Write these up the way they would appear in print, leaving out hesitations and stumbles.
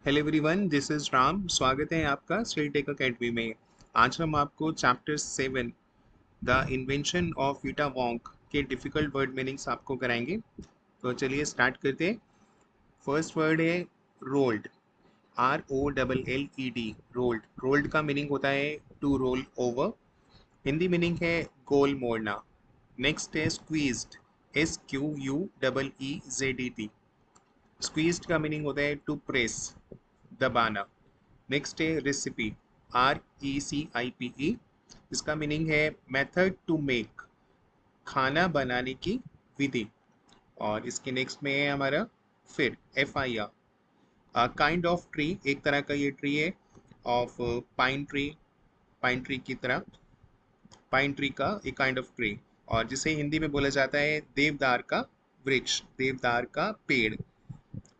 Hello everyone, this is Ram. स्वागत है आपका स्टेट टेक अकेडमी में। आज हम आपको chapter 7 the invention of Vita Wonk के डिफिकल्ट वर्ड मीनिंग्स आपको कराएंगे। तो चलिए स्टार्ट करते हैं। फर्स्ट वर्ड है रोल्ड। ROLLED। रोल्ड रोल्ड का मीनिंग होता है to roll over. Hindi meaning है गोल मोड़ना। नेक्स्ट है स्क्वीज्ड। SQUEEZED। स्क्वीज्ड का मीनिंग होता है टू प्रेस, दबाना। नेक्स्ट है रेसिपी। RECIPE। इसका मीनिंग है मेथड टू मेक, खाना बनाने की विधि। और इसके नेक्स्ट में है हमारा फिर FIR। काइंड ऑफ ट्री, एक तरह का ये ट्री है of pine tree, pine tree की तरह, पाइन ट्री का एक काइंड ऑफ ट्री। और जिसे हिंदी में बोला जाता है देवदार का वृक्ष, देवदार का पेड़।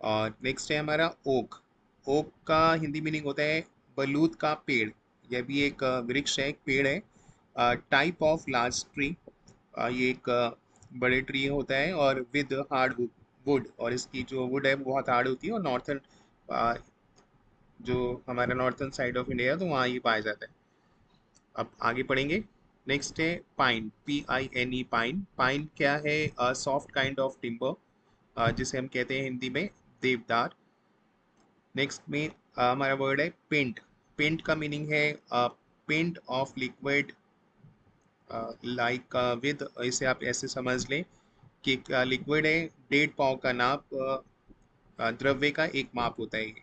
और नेक्स्ट है हमारा ओक। ओक का हिंदी मीनिंग होता है बलूत का पेड़। यह भी एक वृक्ष है, एक पेड़ है। Type of large tree. ये एक बड़े ट्री होता है और विद हार्ड वुड, और इसकी जो वुड है वो बहुत हार्ड होती है। और नॉर्थन, जो हमारा नॉर्थन साइड ऑफ इंडिया है तो वहाँ ये पाया जाता है। अब आगे पढ़ेंगे। नेक्स्ट है पाइन। PINE। पाइन। पाइन क्या है? सॉफ्ट काइंड ऑफ टिम्बर, जिसे हम कहते हैं हिंदी में देवदार। नेक्स्ट में हमारा वर्ड है पेंट। पेंट का मीनिंग है paint of liquid, like with. इसे आप ऐसे समझ लें कि लिक्विड है, 1.5 पाव का नाप, द्रव्य का एक माप होता है ये,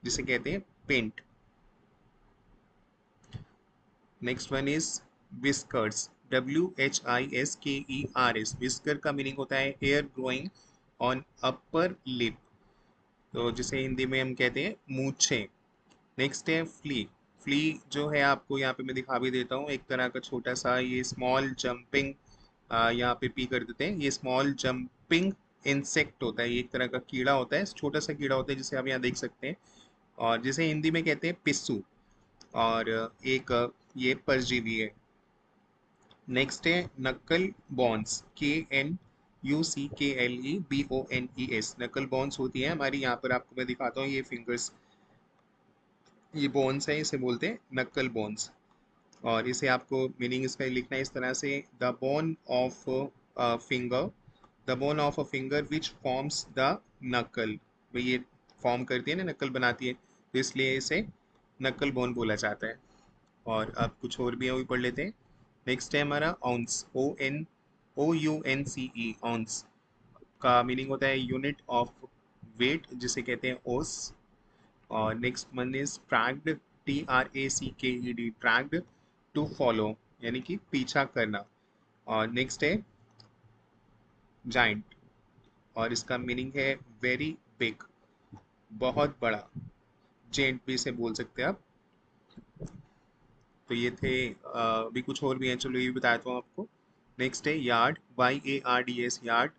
जिसे कहते हैं paint. Next one is whiskers. WHISKERS। Whisker का मीनिंग होता है hair growing on upper lip, तो जिसे हिंदी में हम कहते हैं मूछें। नेक्स्ट है फ्ली। फ्ली जो है आपको यहाँ पे मैं दिखा भी देता हूँ, एक तरह का छोटा सा ये स्मॉल जंपिंग, यहाँ पे पी कर देते हैं, ये स्मॉल जंपिंग इंसेक्ट होता है। ये एक तरह का कीड़ा होता है, छोटा सा कीड़ा होता है जिसे आप यहाँ देख सकते हैं, और जिसे हिंदी में कहते हैं पिस्सू। और एक ये परजीवी है। नेक्स्ट है नक्कल बॉन्स। KNUCKLEBONES। नकल बॉन्स होती है हमारी, यहाँ पर आपको मैं दिखाता हूँ, ये फिंगर्स, ये बोन्स है, इसे बोलते हैं नक्कल बोन्स। और इसे आपको मीनिंग इसका लिखना है इस तरह से, the bone of finger, the bone of a finger which forms the नकल। भाई ये फॉर्म करती है ना, नकल बनाती है, तो इसलिए इसे नकल बोन बोला जाता है। और अब कुछ और भी है वो भी पढ़ लेते हैं। नेक्स्ट है हमारा ऑन्स। OUNCE। ऑन्स का मीनिंग होता है यूनिट ऑफ वेट, जिसे कहते हैं ओस। और next one is tracked. TRACKED। Tracked to follow, यानी कि पीछा करना। और नेक्स्ट है जाइंट, और इसका मीनिंग है वेरी बिग, बहुत बड़ा। जेंट भी इसे बोल सकते हैं आप। तो ये थे, अभी कुछ और भी हैं, चलो ये भी बताता हूँ आपको। नेक्स्ट है यार्ड। YARDS। यार्ड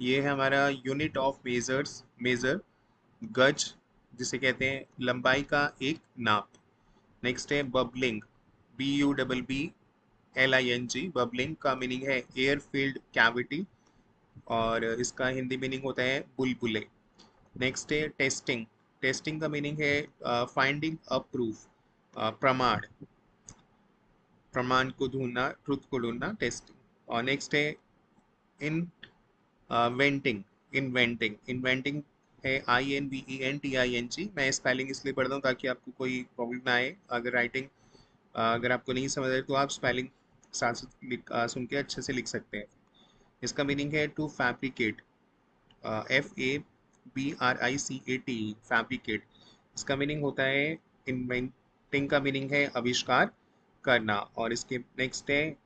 ये है हमारा यूनिट ऑफ मेजर्स, मेजर। गज जिसे कहते हैं लंबाई का एक नाप। नेक्स्ट है बबलिंग। BULBLING। बबलिंग का मीनिंग है एयर फील्ड कैविटी, और इसका हिंदी मीनिंग होता है बुलबुले। नेक्स्ट है टेस्टिंग। टेस्टिंग का मीनिंग है फाइंडिंग अ प्रूफ, प्रमाण, प्रमाण को ढूंढना, ट्रुथ को ढूंढना, टेस्टिंग। और नेक्स्ट है इन वेंटिंग। इन्वेंटिंग। इन्वेंटिंग है INVENTING। मैं स्पेलिंग इसलिए पढ़ता हूँ ताकि आपको कोई प्रॉब्लम ना आए अगर राइटिंग, अगर आपको नहीं समझ आए तो आप स्पेलिंग साथ साथ सुन के अच्छे से लिख सकते हैं। इसका मीनिंग है टू फैब्रिकेट। FABRICATE। फैब्रिकेट। इसका मीनिंग होता है इन्वेंटिंग का मीनिंग है आविष्कार करना। और इसके नेक्स्ट है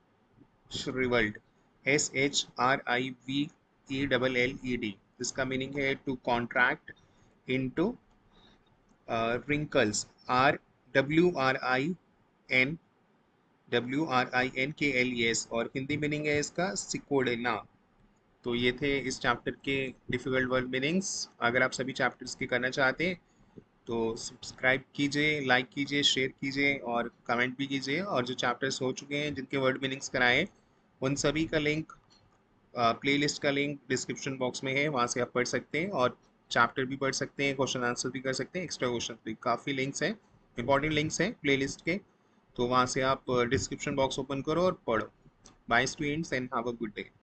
श्रिवल्ड। SHRIVELLED। इसका मीनिंग है to contract into wrinkles. RWRINKLES। और हिंदी मीनिंग है इसका सिकोड़ना। तो ये थे इस चैप्टर के डिफिकल्ट वर्ड मीनिंग्स। अगर आप सभी चैप्टर्स के करना चाहते हैं तो सब्सक्राइब कीजिए, लाइक कीजिए, शेयर कीजिए और कमेंट भी कीजिए। और जो चैप्टर्स हो चुके हैं जिनके वर्ड मीनिंग्स कराएं, उन सभी का लिंक, प्लेलिस्ट का लिंक डिस्क्रिप्शन बॉक्स में है, वहाँ से आप पढ़ सकते हैं। और चैप्टर भी पढ़ सकते हैं, क्वेश्चन आंसर भी कर सकते हैं, एक्स्ट्रा क्वेश्चन भी। काफ़ी लिंक्स हैं, इंपॉर्टेंट लिंक्स हैं प्लेलिस्ट के, तो वहाँ से आप डिस्क्रिप्शन बॉक्स ओपन करो और पढ़ो। Bye students and have a good day.